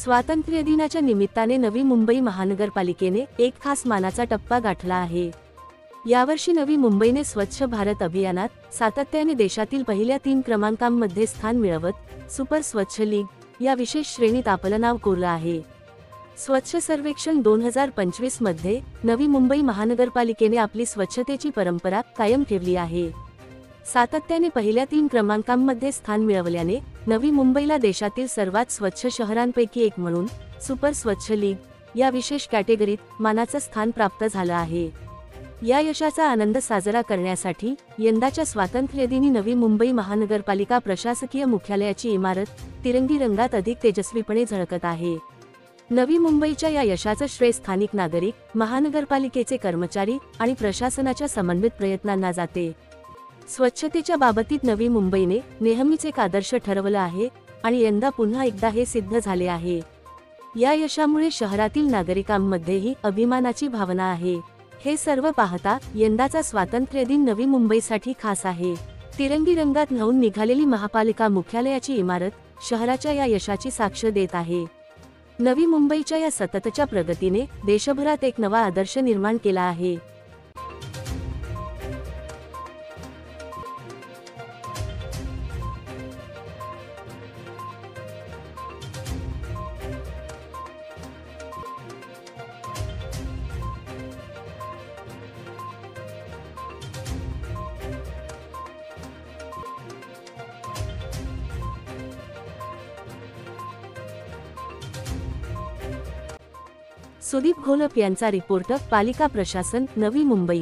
स्वातंत्र्यदिनाच्या निमित्ताने नवी मुंबई महानगरपालिकेने एक खास मानाचा टप्पा गाठला आहे। यावर्षी नवी मुंबईने स्वच्छ भारत अभियानात सातत्याने देशातील पहिल्या 3 क्रमांकांमध्ये स्थान मिळवत सुपर स्वच्छ लीग या विशेष श्रेणीत आपलं नाव कोरलं आहे। स्वच्छ सर्वेक्षण 2025 मध्ये नवी मुंबई महानगरपालिकेने आपली स्वच्छतेची परंपरा कायम ठेवली आहे। सातत्याने पहिल्या 3 क्रमांकांमध्ये स्थान मिळवल्याने नवी मुंबईला देशातील सर्वात स्वच्छ शहरांपैकी एक म्हणून सुपर स्वच्छ लीग या विशेष कॅटेगरीत मानाचं स्थान प्राप्त झालं आहे। या यशाचा आनंद साजरा करण्यासाठी यंदाच्या स्वातंत्र्यदिनी नवी मुंबई महानगरपालिका प्रशासकीय मुख्यालयाची इमारत तिरंगी रंगात अधिक तेजस्वीपणे झळकत आहे। नवी मुंबईच्या या यशाचं श्रेय स्थानिक नागरिक, महानगरपालिकेचे कर्मचारी आणि प्रशासनाच्या समन्वित प्रयत्नांना जाते। स्वच्छतेच्या बाबतीत नवी मुंबईने नेहमीच एक आदर्श ठरवलं आहे आणि यंदा पुन्हा एकदा हे सिद्ध झाले आहे। या यशामुळे शहरातील नागरिकांमध्येही अभिमानाची भावना आहे। हे सर्व पाहता यंदाचा स्वातंत्र्यदिन नवी मुंबईसाठी खास आहे। तिरंगी रंगात न्हाऊन निघालेली महापालिका मुख्यालयाची इमारत शहराच्या या यशाची साक्ष देत आहे। नवी मुंबईच्या या सततच्या प्रगतीने देशभरात एक नवा आदर्श निर्माण केला आहे। सुदीप घोलप यांचा रिपोर्ट, पालिका प्रशासन, नवी मुंबई।